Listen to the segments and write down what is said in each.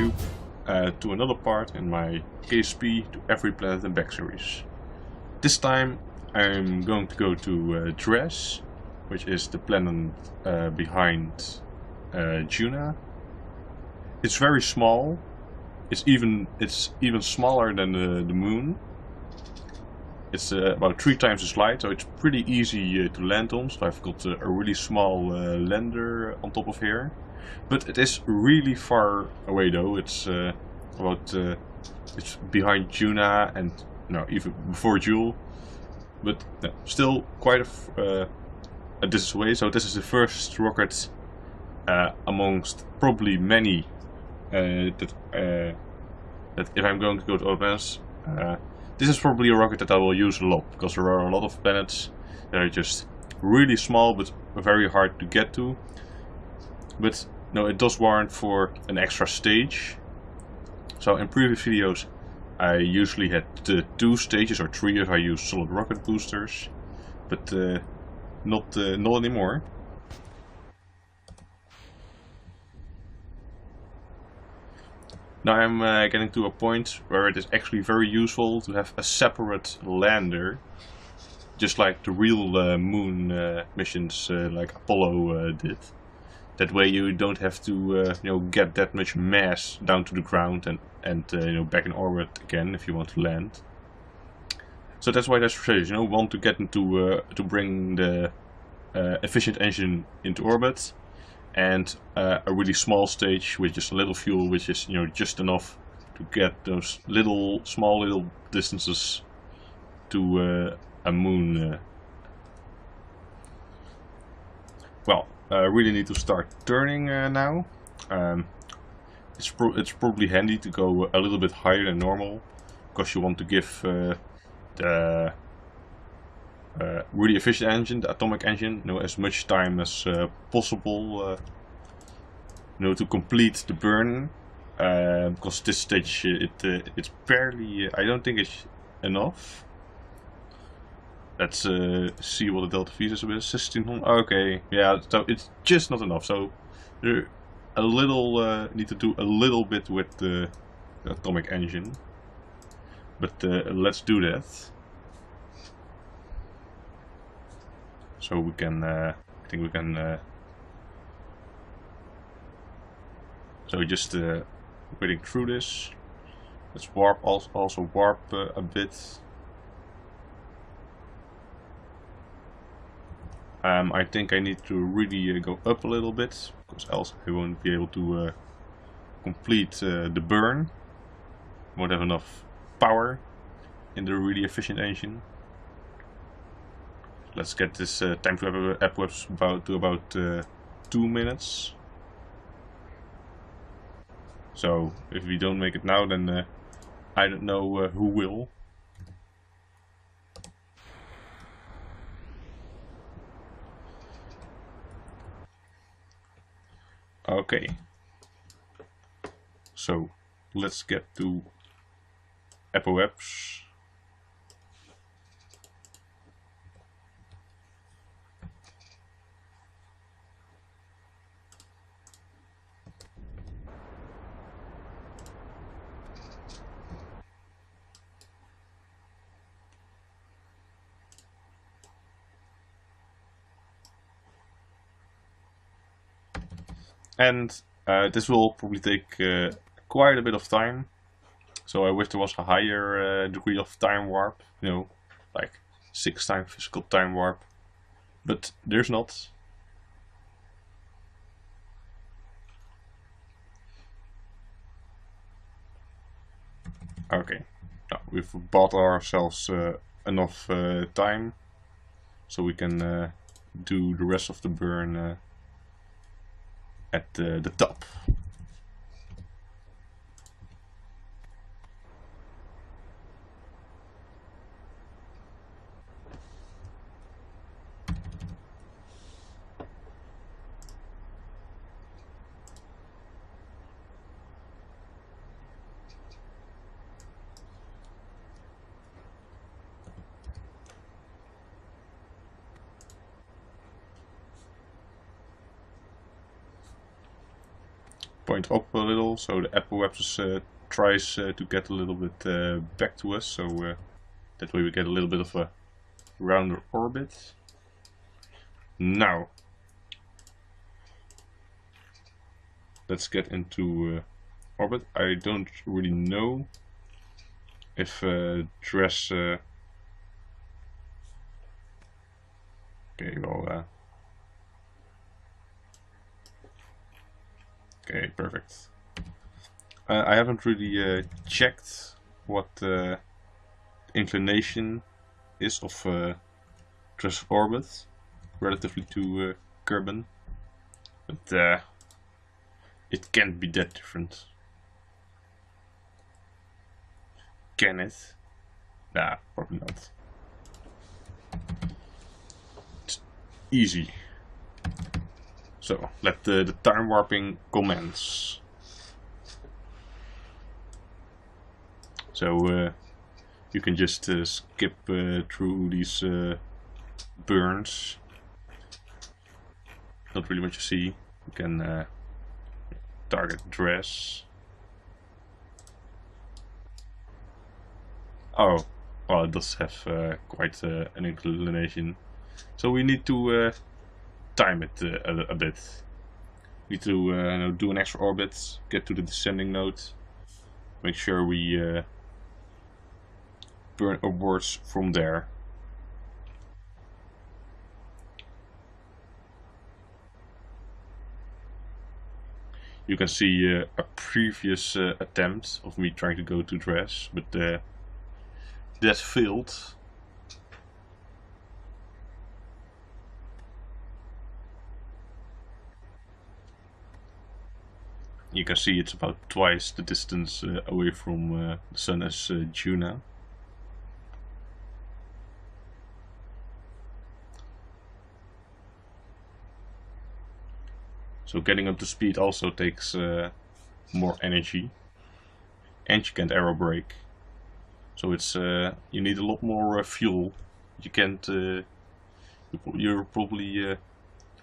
YouTube to another part in my KSP to Every Planet and Back series. This time I'm going to go to Dres, which is the planet behind Juna. It's very small. It's even smaller than the moon. It's about 3 times as light, so it's pretty easy to land on. So I've got a really small lander on top of here. But it is really far away though. It's it's behind Juna and no, even before Jewel. But no, still quite a distance away. So this is the first rocket amongst probably many that if I'm going to go to other planets. This is probably a rocket that I will use a lot, because there are a lot of planets that are just really small but very hard to get to. But no, it does warrant for an extra stage. So in previous videos I usually had 2 stages or 3 if I use solid rocket boosters, but not anymore. Now I'm getting to a point where it is actually very useful to have a separate lander, just like the real moon missions like Apollo did. That way you don't have to get that much mass down to the ground and back in orbit again if you want to land. So that's why there's strategy. Want to get into to bring the efficient engine into orbit. And a really small stage with just a little fuel, which is just enough to get those small little distances to a moon. Well, I really need to start turning now. It's probably handy to go a little bit higher than normal, because you want to give the really efficient engine, the atomic engine, as much time as possible, to complete the burn. Because this stage it's barely, I don't think it's enough. Let's see what the delta V is. 1600. Okay, yeah, so it's just not enough. So there a little need to do a little bit with the atomic engine, but let's do that. So we can, I think we can, so just getting through this. Let's warp, also warp a bit. I think I need to really go up a little bit, because else I won't be able to complete the burn. Won't have enough power in the really efficient engine. Let's get this time to upwards to about 2 minutes. So if we don't make it now, then I don't know who will. Okay. So let's get to Apps. And this will probably take quite a bit of time. So I wish there was a higher degree of time warp, like 6 times physical time warp. But there's not. Okay, we've bought ourselves enough time, so we can do the rest of the burn at the top. point up a little, so the apoapsis tries to get a little bit back to us, so that way we get a little bit of a rounder orbit. Now, let's get into orbit. I don't really know if Dres... okay, well... okay, perfect. I haven't really checked what the inclination is of Dres' orbit relatively to Kerbal, but it can't be that different. Can it? Nah, probably not. It's easy. So, let the time warping commence. So, you can just skip through these burns. Not really much to see. You can target Dres. Oh, well, it does have quite an inclination. So we need to time it a bit. We need to do an extra orbit, get to the descending node, make sure we burn upwards from there. You can see a previous attempt of me trying to go to Dres, but that failed. You can see it's about twice the distance away from the sun as Juno. So getting up to speed also takes more energy, and you can't aero brake. So it's you need a lot more fuel. You can't. You're probably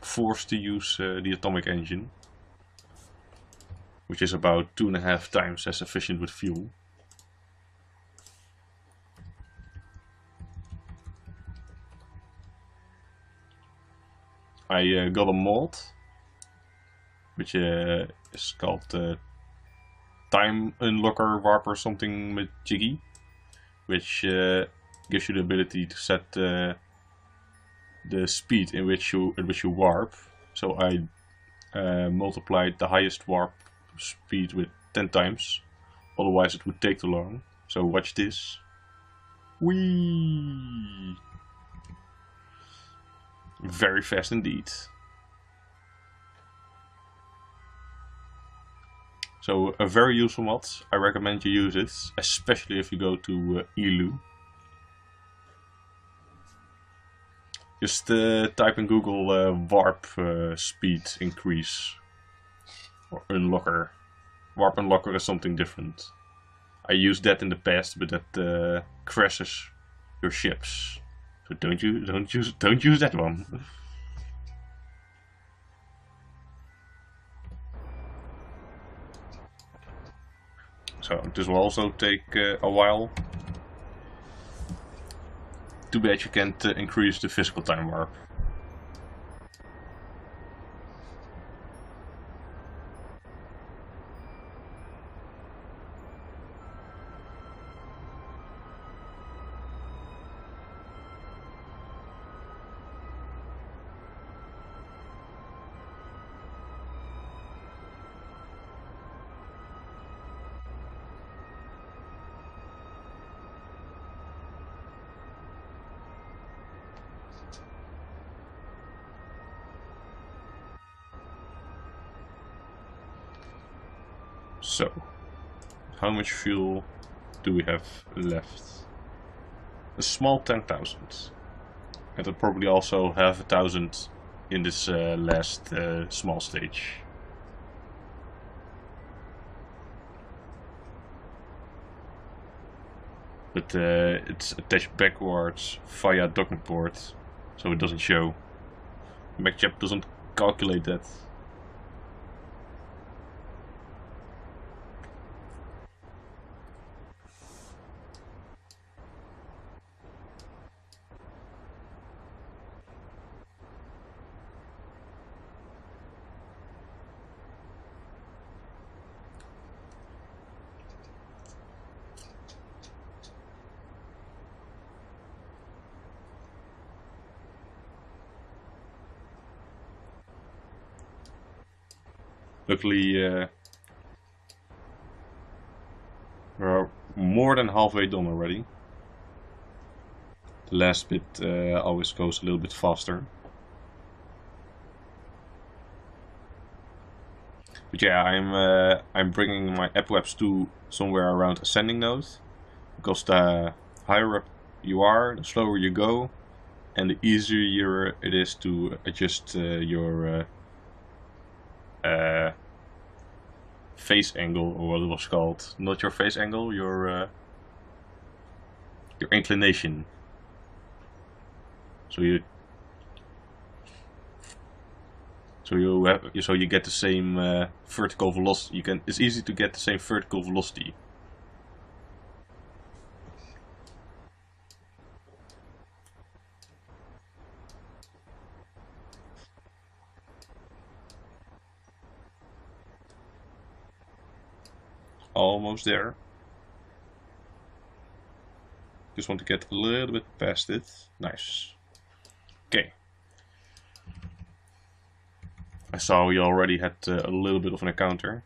forced to use the atomic engine, which is about 2.5 times as efficient with fuel. I got a mod, which is called Time Unlocker Warp or something with Jiggy, which gives you the ability to set the speed in which you warp. So I multiplied the highest warp speed with 10 times, otherwise it would take too long. So watch this. Whee! Very fast indeed. So a very useful mod. I recommend you use it, especially if you go to ELU. Just type in Google warp speed increase or unlocker. Warp unlocker is something different. I used that in the past, but that crashes your ships. So don't use that one. So this will also take a while. Too bad you can't increase the physical time warp. So, how much fuel do we have left? A small 10,000. And I'll probably also have 1,000 in this last small stage. But it's attached backwards via docking port, so it doesn't show. MacChap doesn't calculate that. Luckily, we're more than halfway done already. The last bit always goes a little bit faster. But yeah, I'm bringing my apoapse to somewhere around ascending node, because the higher up you are, the slower you go, and the easier it is to adjust your face angle, or what it was called. Not your face angle, your inclination. So you get the same vertical velocity. It's easy to get the same vertical velocity. Almost there. Just want to get a little bit past it. Nice. Okay. I saw we already had a little bit of an encounter.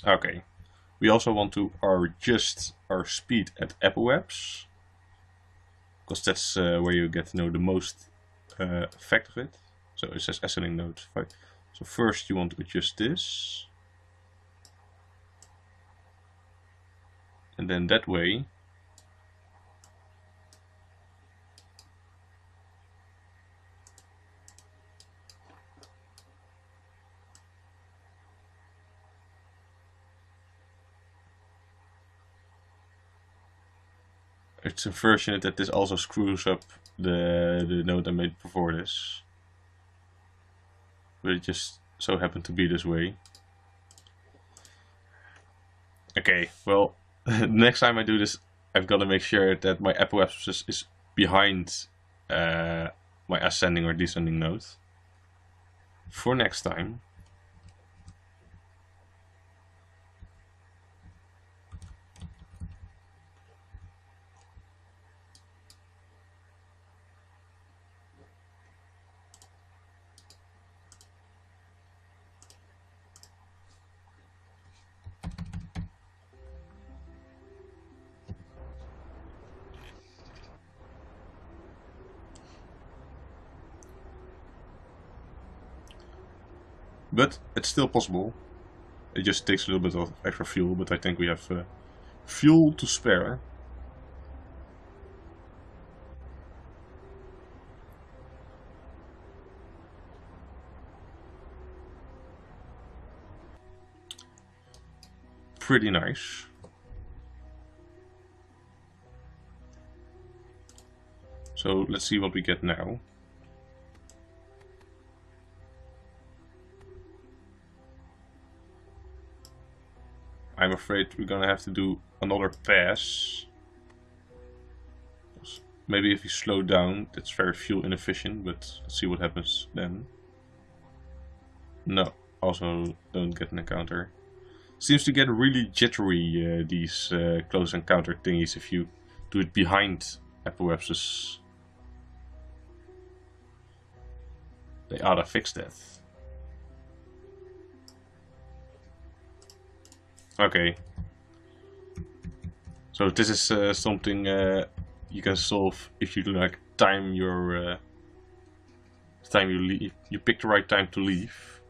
Okay. We also want to adjust our speed at apoapse, because that's where you get to know the most effect of it. So it says ascending node. So first you want to adjust this, and then that way it's unfortunate that this also screws up the node I made before this. But it just so happened to be this way. Okay, well, next time I do this, I've got to make sure that my apoapse is behind my ascending or descending node. For next time. But it's still possible. It just takes a little bit of extra fuel, but I think we have fuel to spare. Pretty nice. So let's see what we get now. I'm afraid we're gonna have to do another pass. Maybe if you slow down, that's very fuel inefficient, but let's see what happens then. No, also don't get an encounter. Seems to get really jittery, these close encounter thingies, if you do it behind apoapses. They ought to fix that. Okay. So this is something you can solve if you like time your time you leave. You pick the right time to leave.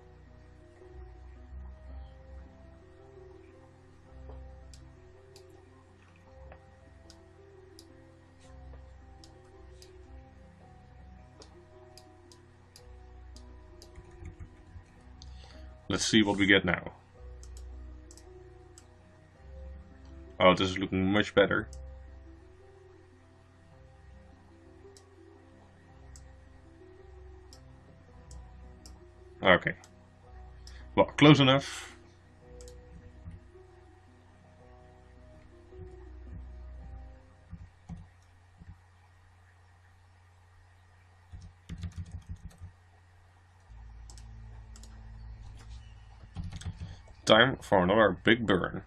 Let's see what we get now. Oh, this is looking much better. Okay. Well, close enough. time for another big burn.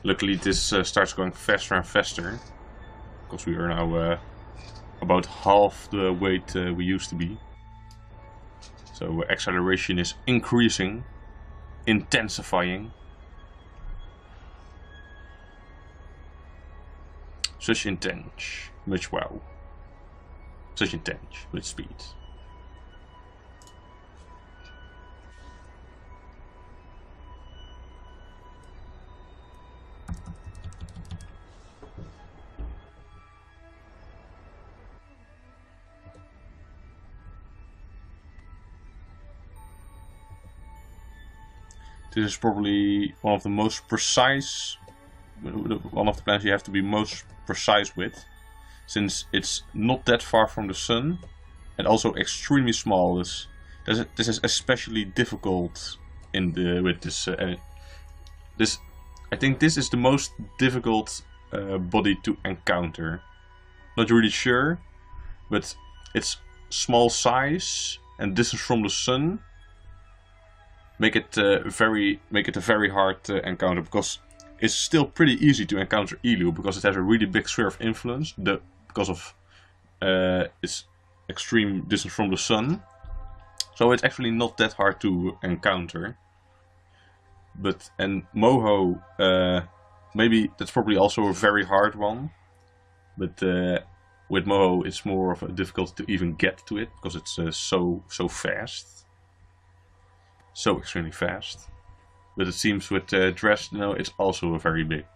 Luckily this starts going faster and faster, because we are now about half the weight we used to be. So acceleration is increasing, intensifying. Such intense, much wow. Such intense, with speed. This is probably one of the most precise, one of the planets you have to be most precise with, since it's not that far from the sun and also extremely small. This is especially difficult with this. I think this is the most difficult body to encounter. Not really sure, but its small size and distance from the sun make it a very hard encounter, because it's still pretty easy to encounter Elu because it has a really big sphere of influence because of its extreme distance from the sun. So it's actually not that hard to encounter. And Moho, maybe that's probably also a very hard one. But with Moho, it's more of a difficulty to even get to it because it's so fast. So extremely fast. But it seems with Dres, it's also a very big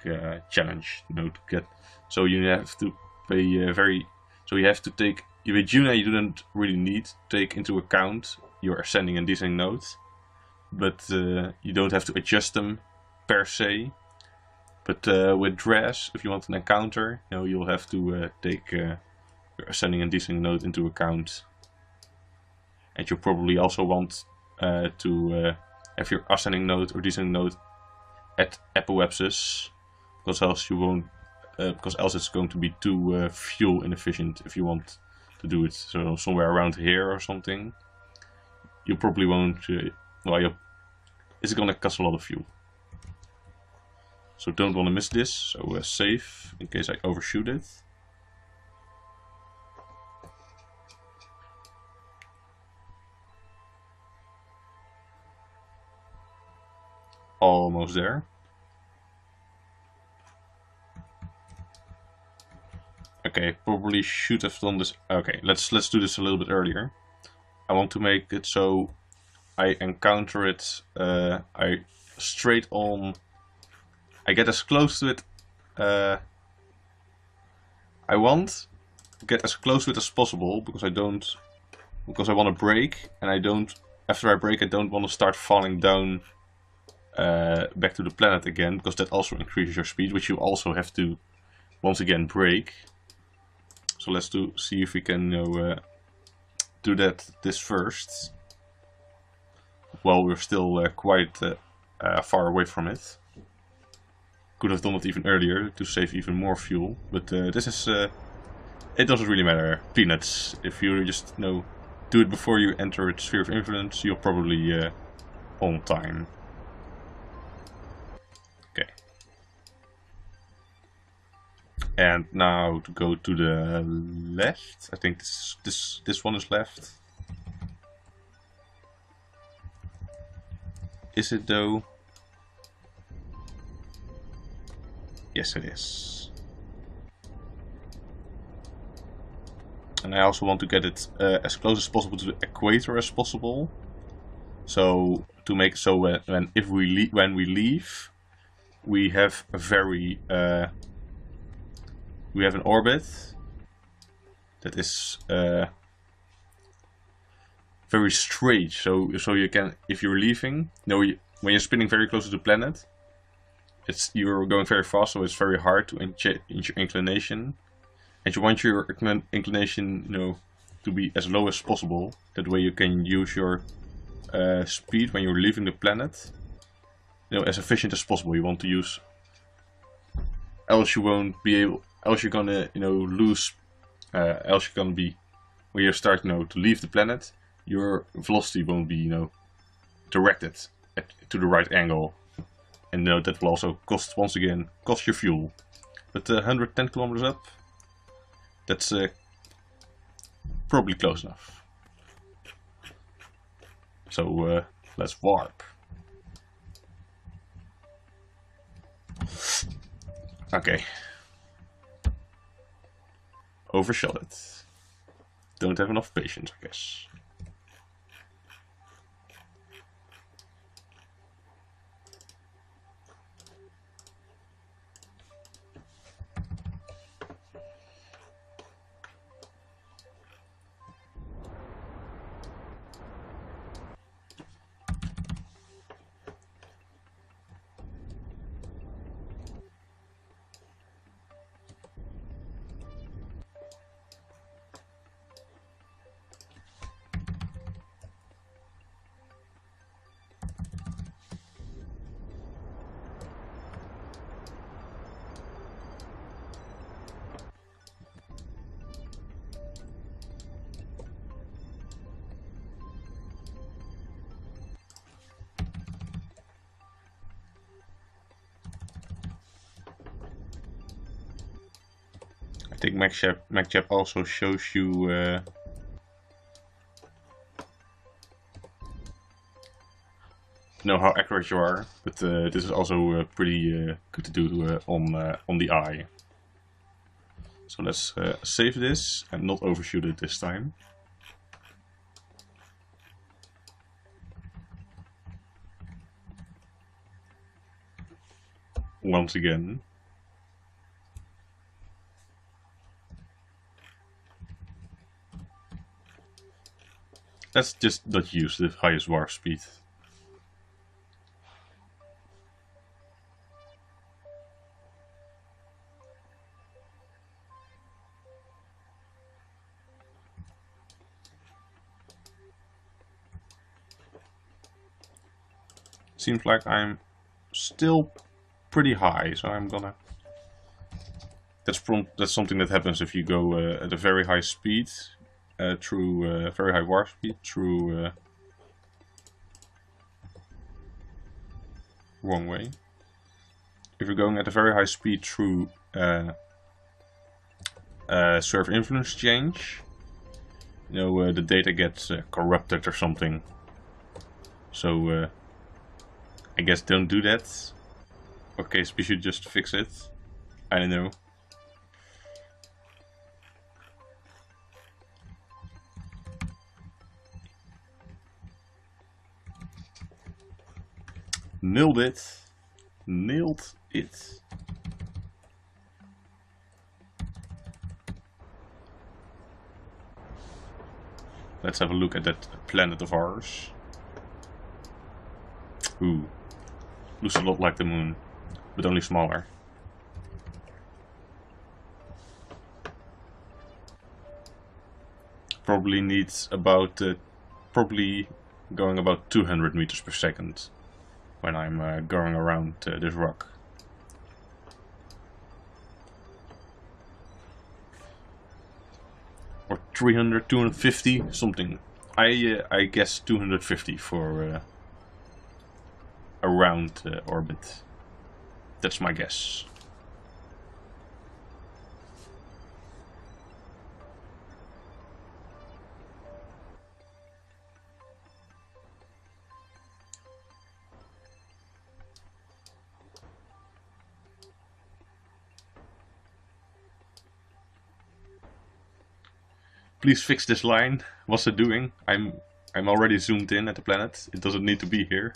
challenge, to get. So you have to pay So you have to take. With Juna, you don't really need to take into account your ascending and descending nodes, but you don't have to adjust them per se. But with Dres, if you want an encounter, you'll have to take your ascending and descending node into account, and you probably also want to have your ascending node or descending node at apoapsis, because else you won't. Because else it's going to be too fuel inefficient if you want to do it. So somewhere around here or something, you probably won't. It's gonna cost a lot of fuel. So don't want to miss this. So save in case I overshoot it. Almost there. Okay, probably should have done this. Okay, let's do this a little bit earlier. I want to make it so I encounter it. I straight on. I get as close to it. I want to get as close to it as possible because I want to break, and I don't. After I break, I don't want to start falling down back to the planet again, because that also increases your speed, which you also have to once again break. So let's see if we can do this first, while we're still quite far away from it. Could have done it even earlier to save even more fuel, but this is it doesn't really matter. Peanuts. If you just do it before you enter its sphere of influence, you're probably on time. Okay. And now to go to the left. I think this one is left. Is it though? Yes, it is. And I also want to get it as close as possible to the equator as possible. So to make it so when we leave, we have a very we have an orbit that is very straight. So you can, if you're leaving, when you're spinning very close to the planet, you're going very fast, so it's very hard to change your inclination, and you want your inclination, to be as low as possible. That way you can use your speed when you're leaving the planet, as efficient as possible. You want to use else you won't be able. Else you're gonna, lose. Else you're gonna be when you start, to leave the planet. Your velocity won't be, directed to the right angle, and that will also once again cost your fuel. But 110 kilometers up, that's probably close enough. So let's warp. Okay. Overshot it. Don't have enough patience, I guess. I think MacJap also shows you know how accurate you are, but this is also pretty good to do on the eye. So let's save this and not overshoot it this time. Once again. Let's just not use the highest warp speed. Seems like I'm still pretty high, so I'm gonna... That's something that happens if you go at a very high speed, through very high warp speed, through... wrong way. If you're going at a very high speed through server influence change, the data gets corrupted or something. So I guess don't do that. Okay, so we should just fix it. I don't know. Nailed it. Nailed it. Let's have a look at that planet of ours. Ooh. Looks a lot like the moon, but only smaller. Probably needs about, probably going about 200 meters per second when I'm going around this rock. Or 300, 250, something. I guess 250 for around orbit. That's my guess. Please fix this line. What's it doing? I'm already zoomed in at the planet. It doesn't need to be here.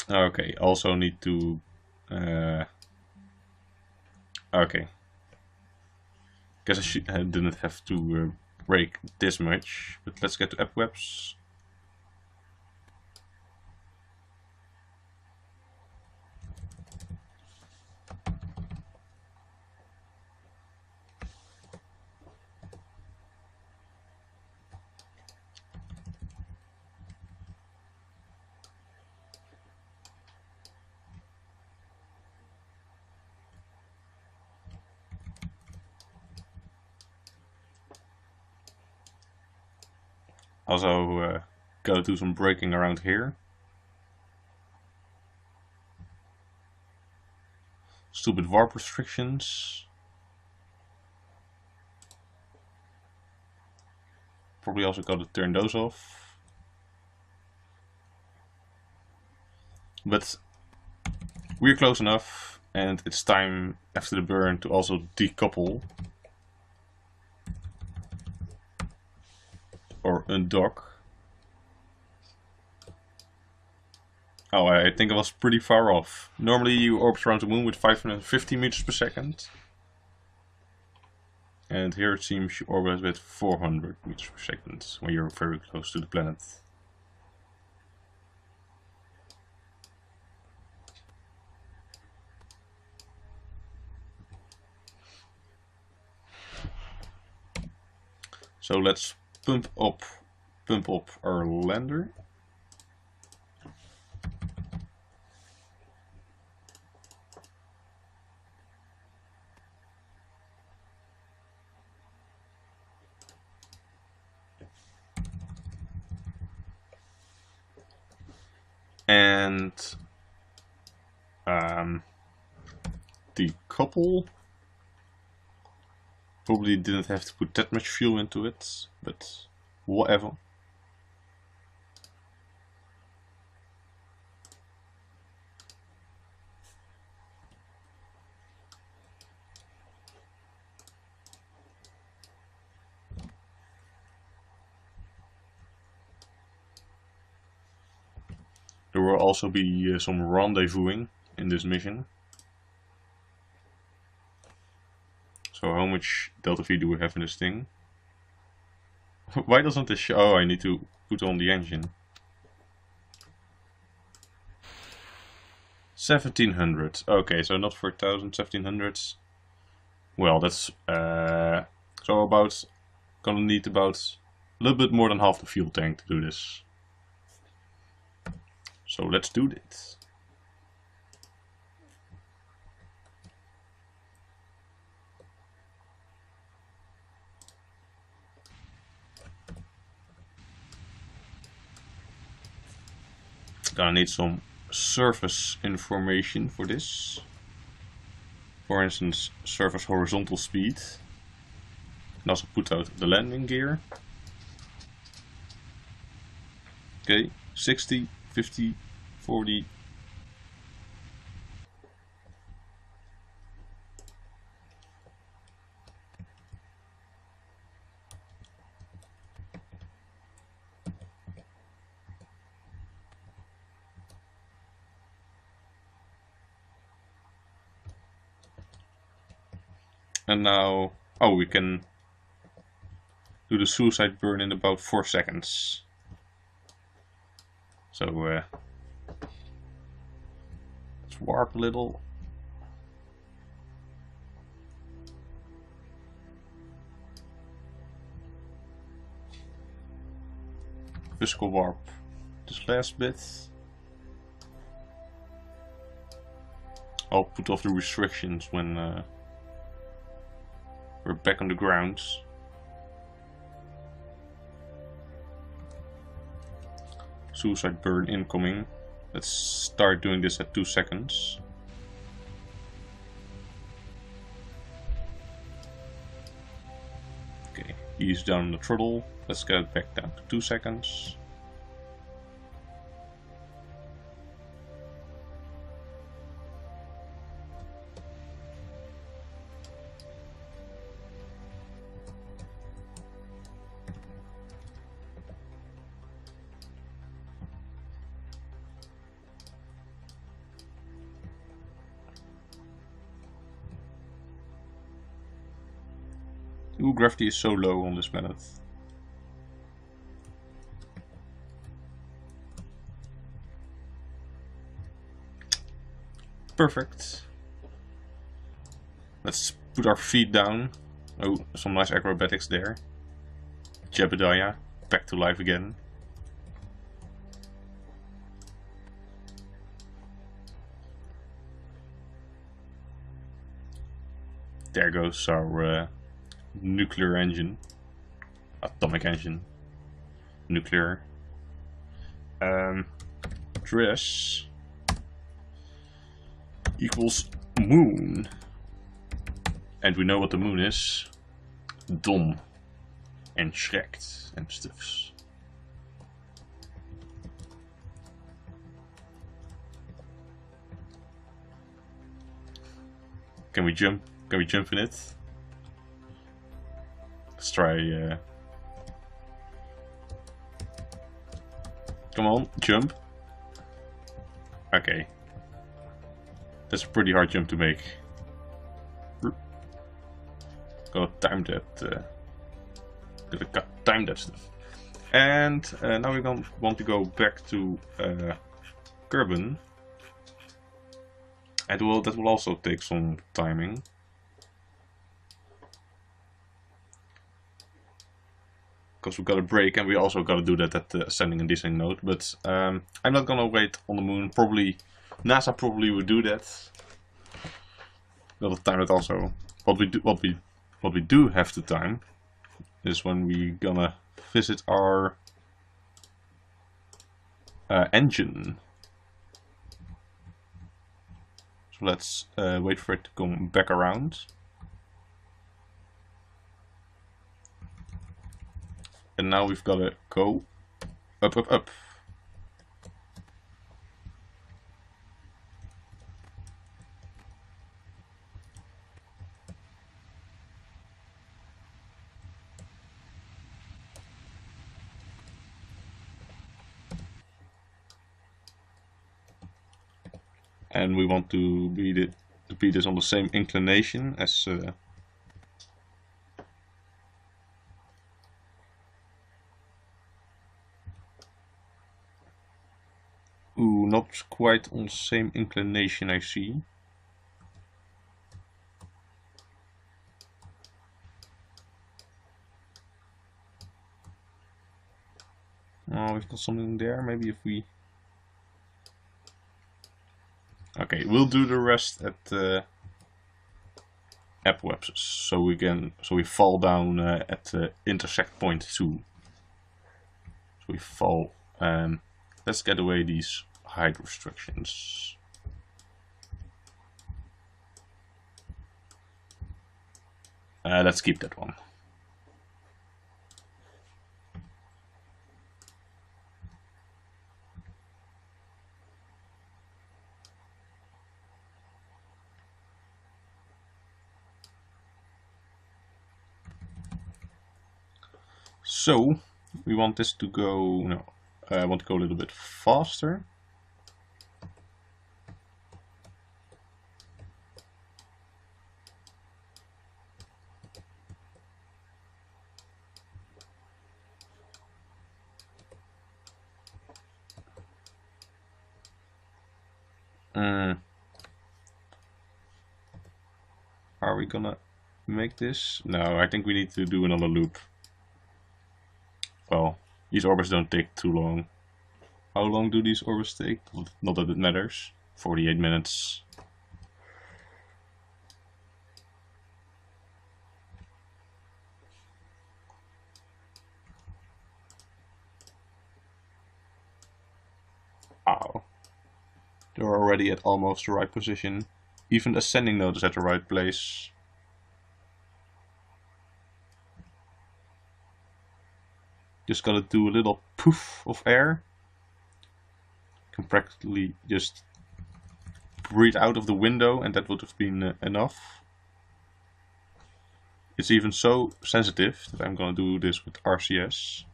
Okay, also need to... okay. Guess I didn't have to break this much, but let's get to app webs. Also go do some braking around here. Stupid warp restrictions. Probably also got to turn those off. But we're close enough, and it's time after the burn to also decouple. Or undock. Oh, I think I was pretty far off. Normally you orbit around the moon with 550 meters per second. And here it seems you orbit with 400 meters per second when you're very close to the planet. So let's pump up our lander. And decouple. Probably didn't have to put that much fuel into it, but whatever. There will also be some rendezvousing in this mission. So how much delta V do we have in this thing? Why doesn't this show? Oh, I need to put on the engine. 1700. Okay, so not 4000, 1700. Well, that's so about gonna need about a little bit more than half the fuel tank to do this. So let's do this. Gonna need some surface information for this. For instance, surface horizontal speed. And also put out the landing gear. Okay, 60, 50, 40. And now, oh, we can do the suicide burn in about 4 seconds. So let's warp a little. Physical warp this last bit. I'll put off the restrictions when we're back on the ground. Suicide burn incoming. Let's start doing this at 2 seconds. Okay, ease down the throttle. Let's get it back down to 2 seconds. Ooh, gravity is so low on this planet. Perfect. Let's put our feet down. Oh, some nice acrobatics there. Jebediah, back to life again. There goes our nuclear engine. Atomic engine. nuclear. Dres equals moon. And we know what the moon is. Dom. And schrikt and stuffs. Can we jump? Can we jump in it? Let's try. Come on, jump. Okay. That's a pretty hard jump to make. Gotta time that. Gotta time that stuff. And now we're gonna want to go back to Kerbal. And that will also take some timing. Because we got a break and we also got to do that at the ascending and descending node. But I'm not gonna wait on the moon. Probably NASA probably would do that. Gotta time it also. What we do have to time is when we gonna visit our engine. So let's wait for it to come back around. And now we've got to go up, up, up. And we want to be this on the same inclination as ooh, not quite on the same inclination, I see. Oh, we've got something there. Maybe if we... Okay, we'll do the rest at apoapsis, so we fall down at intersect point 2. So we fall. Let's get away these height restrictions. Let's keep that one. So we want this to go, no, I want to go a little bit faster. Are we gonna make this? No, I think we need to do another loop. Well, these orbits don't take too long. How long do these orbits take? Not that it matters. 48 minutes. Ow. They're already at almost the right position. Even the ascending node is at the right place. Just gotta do a little poof of air. Can practically just breathe out of the window and that would have been enough. It's even so sensitive that I'm gonna do this with RCS.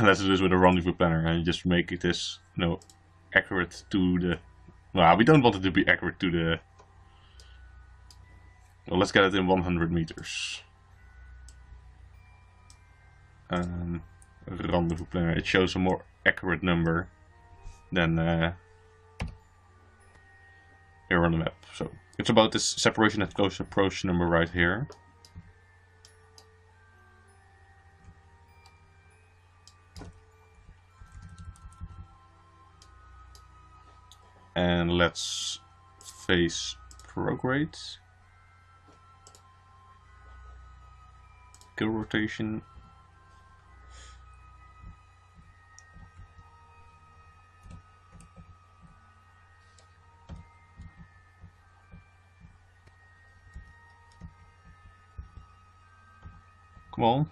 Let's do this with a rendezvous planner and just make this, you know, accurate to the... Well, we don't want it to be accurate to the... Well, let's get it in 100 meters. Rendezvous planner. It shows a more accurate number than here on the map. So it's about this separation at close approach number right here. And let's face prograde. Kill rotation. Come on.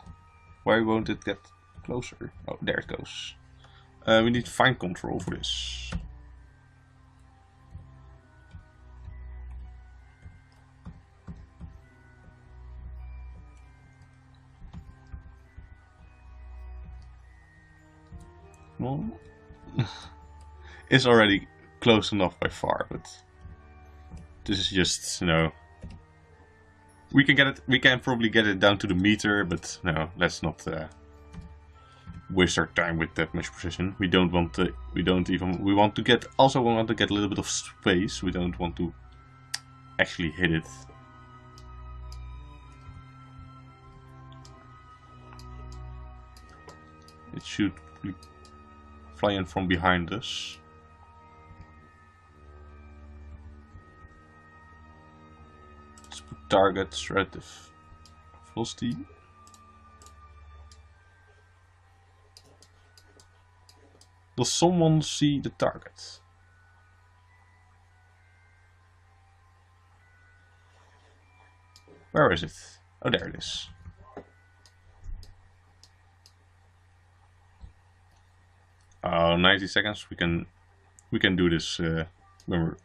Why won't it get closer? Oh, there it goes. We need fine control for this. Come on. It's already close enough by far, but this is just, you know, we can get it. We can probably get it down to the meter, but no, let's not waste our time with that much precision. We don't want to. We don't even. We want to get. Also, we want to get a little bit of space. We don't want to actually hit it. It should fly in from behind us. Let's put targets relative velocity. Does someone see the target? Where is it? Oh, there it is. Oh, 90 seconds. We can do this when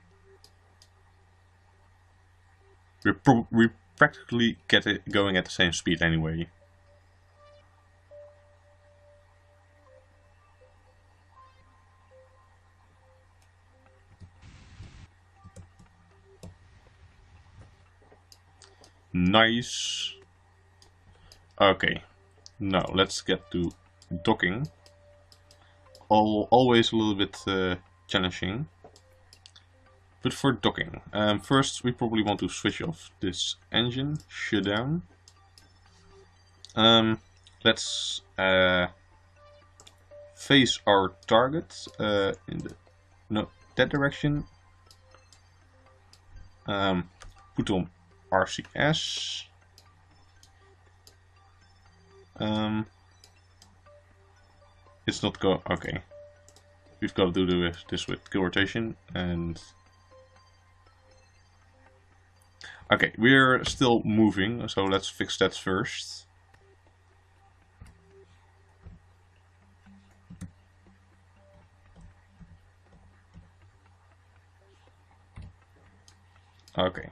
we practically get it going at the same speed anyway. Nice. Okay, now let's get to docking. Always a little bit challenging. But for docking, first we probably want to switch off this engine, shut down. Let's face our target in that direction. Put on RCS. It's not go. Okay, we've got to do this with kill rotation and. Okay, we're still moving, so let's fix that first. Okay.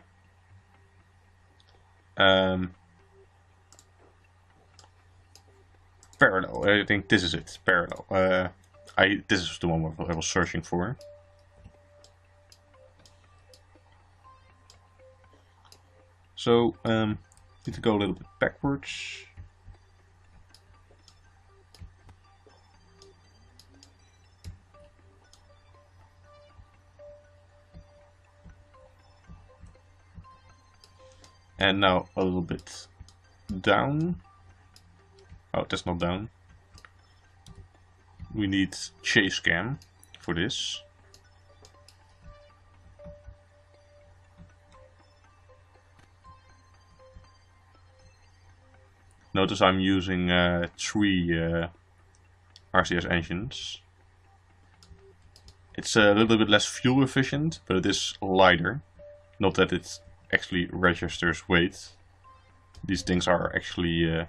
Parallel. I think this is it. Parallel. This is the one I was searching for. So need to go a little bit backwards. And now a little bit down. Oh, that's not down. We need chase cam for this. Notice I'm using 3 RCS engines. It's a little bit less fuel efficient, but it is lighter. Not that it actually registers weight. These things are actually...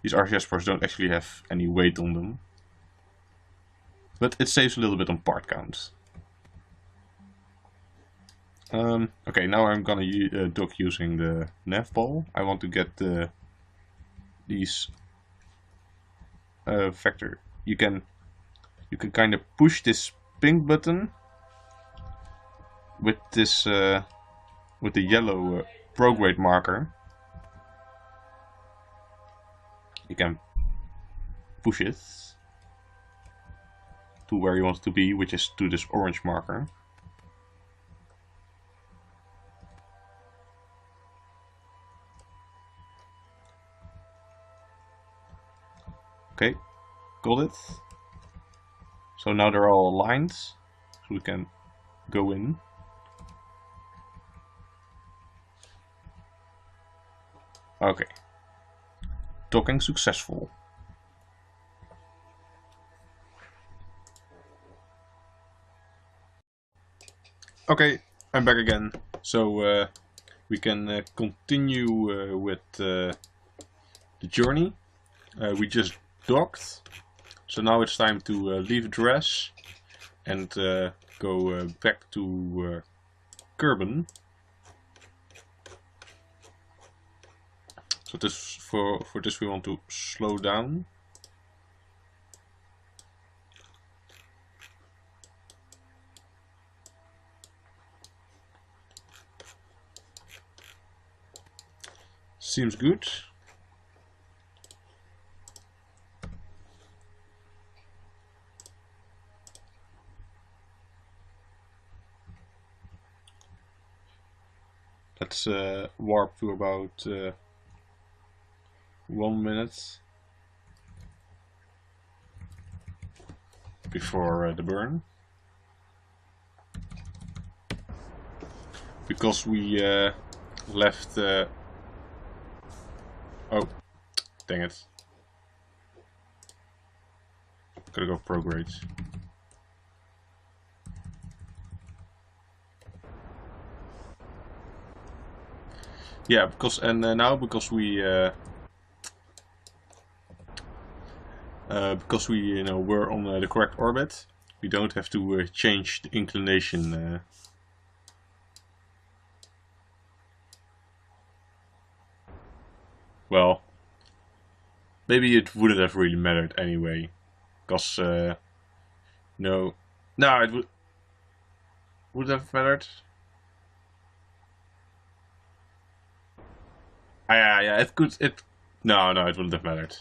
these RCS parts don't actually have any weight on them. But it saves a little bit on part count. Okay, now I'm gonna dock using the nav ball. I want to get these vector. You can kind of push this pink button with this with the yellow prograde marker. You can push it to where you want it to be, which is to this orange marker. Okay, got it. So now they're all aligned, so we can go in. Okay. Docking successful. Okay, I'm back again. So we can continue with the journey. We just docked. So now it's time to leave Dres and go back to Kerbal. So this for this we want to slow down. Seems good. Let's warp to about 1 minute before the burn, because we left. Oh, dang it! Gotta go prograde. Yeah, because now because we were on the correct orbit, we don't have to change the inclination. Well, maybe it wouldn't have really mattered anyway, because no, it would have mattered. Yeah, it could. No, it wouldn't have mattered.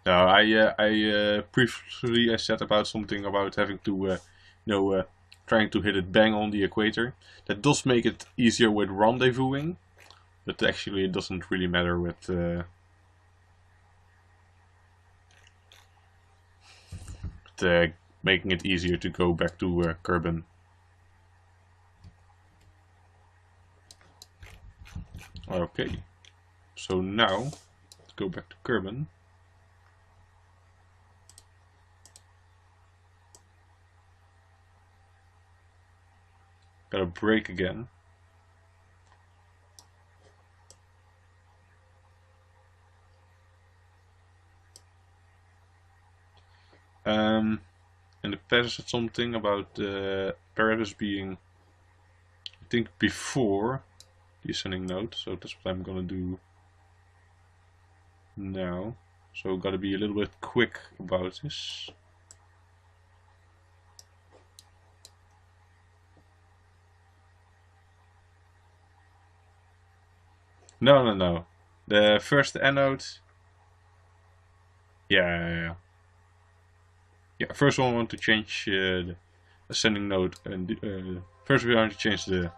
No, I previously I said about something about having to, trying to hit it bang on the equator. That does make it easier with rendezvousing, but actually it doesn't really matter with making it easier to go back to Kerbal. Okay, so now let's go back to Kerbal. Gotta brake again. In the past I said something about parameters being, I think, before the ascending node, so that's what I'm gonna do now. So gotta be a little bit quick about this. No. The first anode. Yeah. First one I want to change the ascending node, and first we want to change the.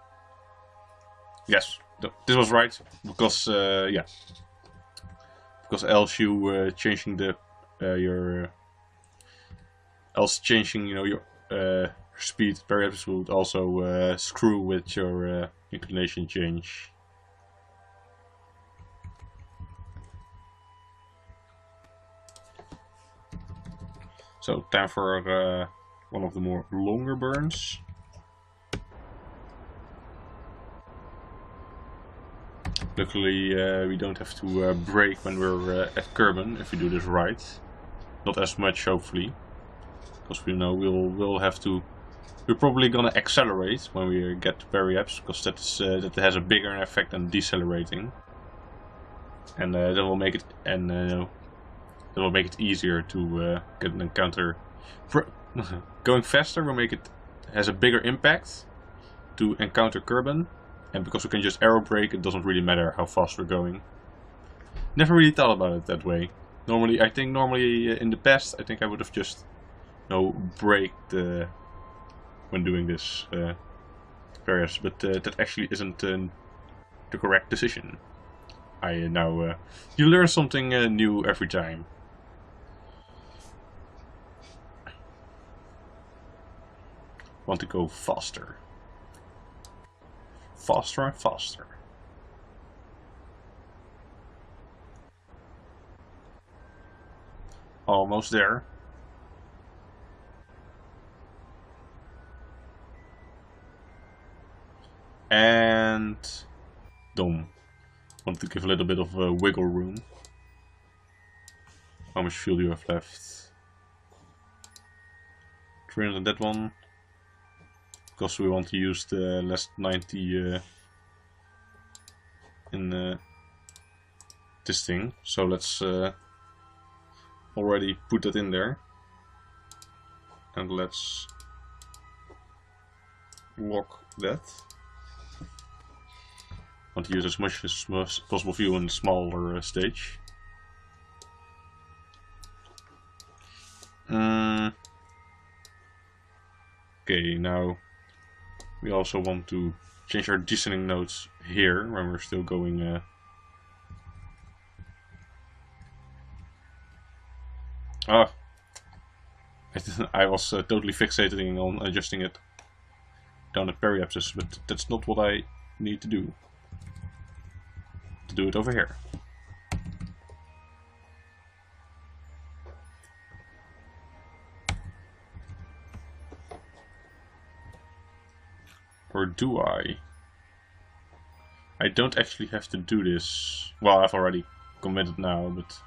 Yes, this was right, because because else you changing the your else changing your speed perhaps would also screw with your inclination change. So time for one of the more longer burns. Luckily we don't have to brake when we're at Kerbal if we do this right. Not as much, hopefully, because we know we'll have to. We're probably gonna accelerate when we get to periapse, because that has a bigger effect than decelerating, and that will make it that will make it easier to get an encounter. Going faster will make it has a bigger impact to encounter Kerbal, and because we can just arrow brake, it doesn't really matter how fast we're going. Never really thought about it that way. Normally in the past, I think I would have just braked when doing this various, but that actually isn't the correct decision. I now you learn something new every time. Want to go faster. Faster and faster. Almost there. And done. Want to give a little bit of wiggle room. How much fuel do you have left? 300 on that one. Because we want to use the last 90 in this thing. So let's already put that in there. And let's lock that. Want to use as much as possible fuel in a smaller stage. Okay, now we also want to change our descending nodes here when we're still going. I was totally fixating on adjusting it down at periapsis, but that's not what I need to do. To do it over here. Or do I? I don't actually have to do this. Well, I've already committed now, but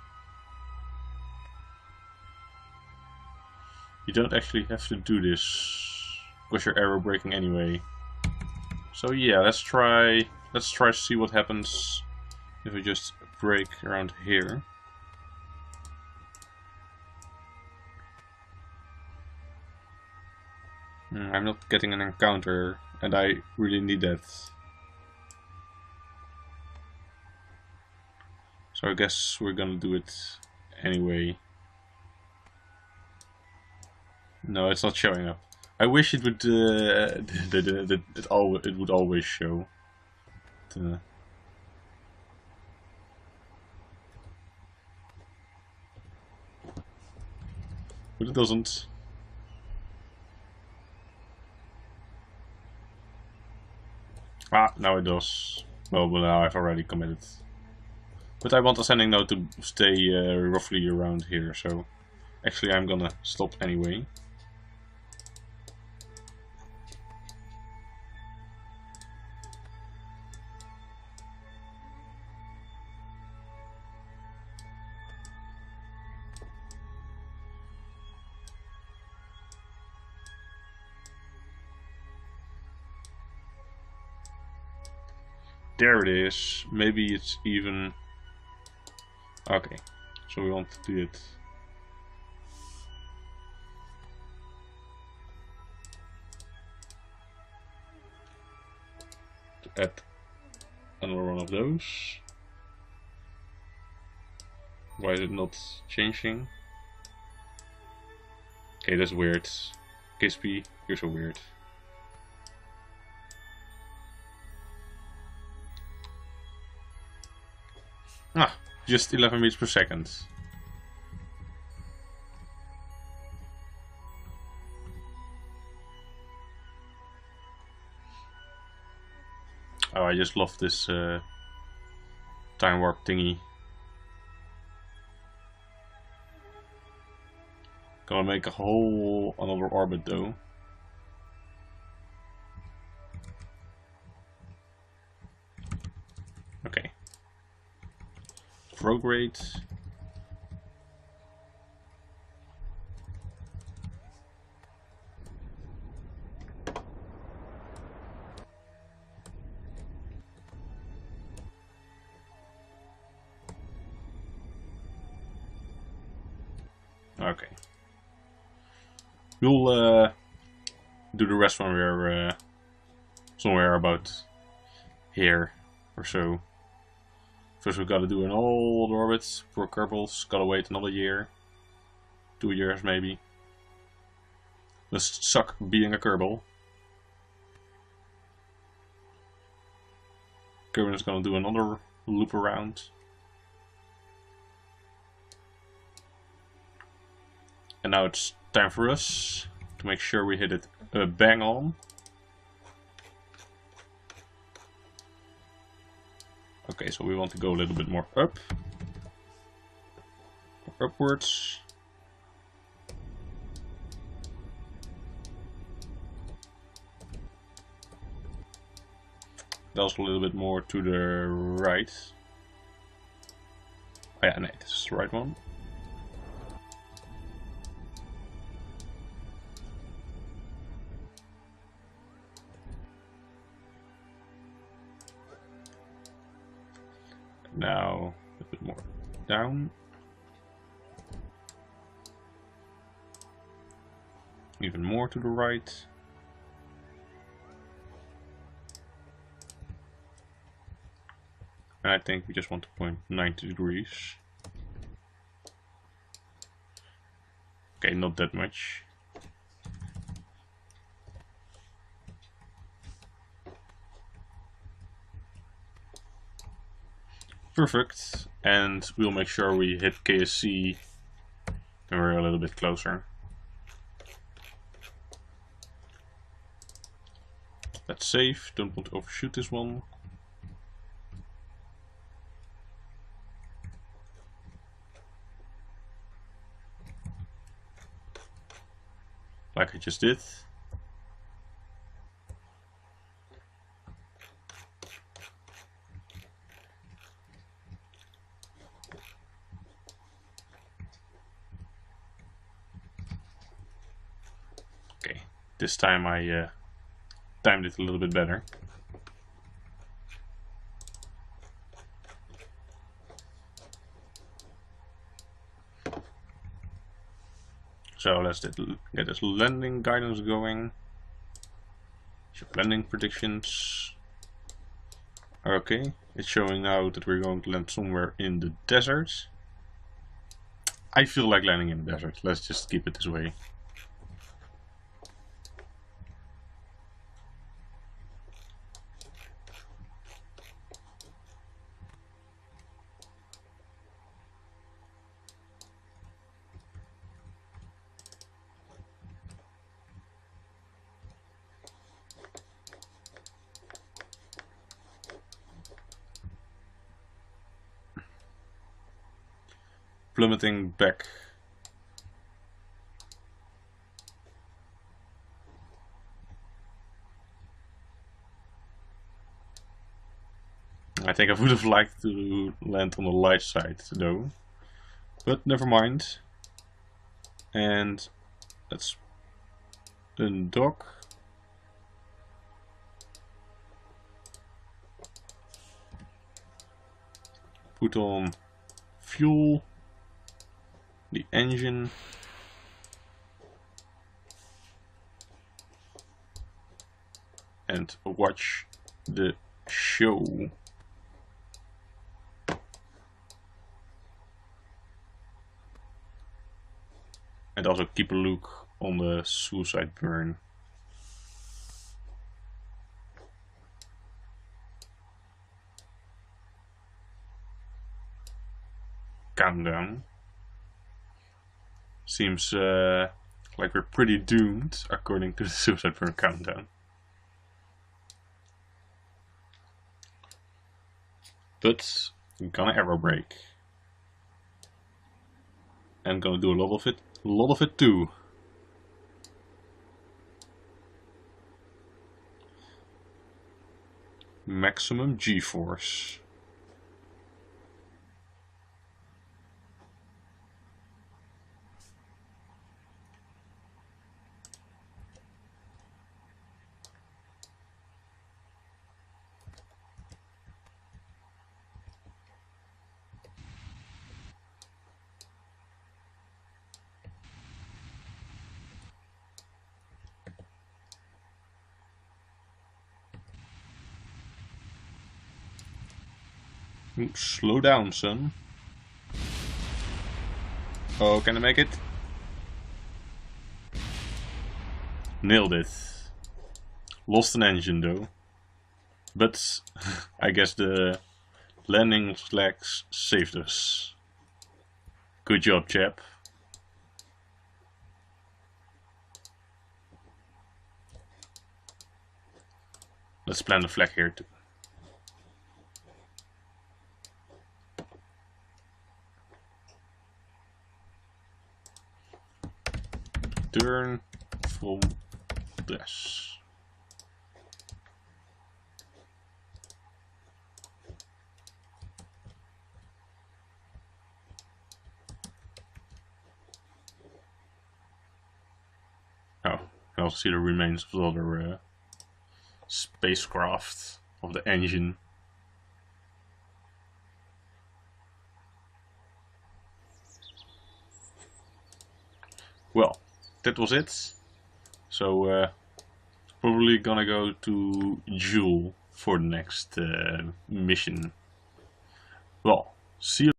you don't actually have to do this because you're error breaking anyway. So yeah, let's try to see what happens if we just break around here. I'm not getting an encounter, and I really need that. So I guess we're gonna do it anyway. No, it's not showing up. I wish it would. It would always show. But it doesn't. Ah, now it does. Well, now I've already committed. But I want ascending node to stay roughly around here, so actually I'm gonna stop anyway. There it is. Maybe it's even... Okay, so we want to do it. To add another one of those. Why is it not changing? Okay, that's weird. KSP, you're so weird. Ah, just 11 meters per second. Oh, I just love this time warp thingy. Gonna make a whole another orbit though. Okay. Prograde. Okay. We'll do the rest when we're somewhere about here or so. First we've got to do an old orbit. Poor Kerbal's gotta wait another year. 2 years maybe. Must suck being a Kerbal. Kerbal is gonna do another loop around. And now it's time for us to make sure we hit it bang on. Okay, so we want to go a little bit more up. Or upwards. Also a little bit more to the right. Oh yeah, no, this is the right one. Now a bit more down. Even more to the right. And I think we just want to point 90 degrees. Okay, not that much. Perfect. And we'll make sure we hit KSC when we're a little bit closer. Let's save. Don't want to overshoot this one. Like I just did. Okay, this time I timed it a little bit better. So let's get this landing guidance going. Landing predictions. Okay, it's showing now that we're going to land somewhere in the desert. I feel like landing in the desert. Let's just keep it this way. Plummeting back. I think I would have liked to land on the light side though, but never mind. And let's undock. Put on fuel. The engine. And watch the show. And also keep a look on the suicide burn. Countdown. Seems like we're pretty doomed according to the suicide burn countdown. But I'm gonna aero brake. And gonna do a lot of it too. Maximum G-force. Ooh, slow down, son. Oh, can I make it? Nailed it. Lost an engine though. But I guess the landing flags saved us. Good job, chap. Let's plant a flag here too. Turn from Dres. can also see the remains of the other spacecraft, of the engine. Well, that was it. So probably gonna go to Joule for the next mission. Well, see you.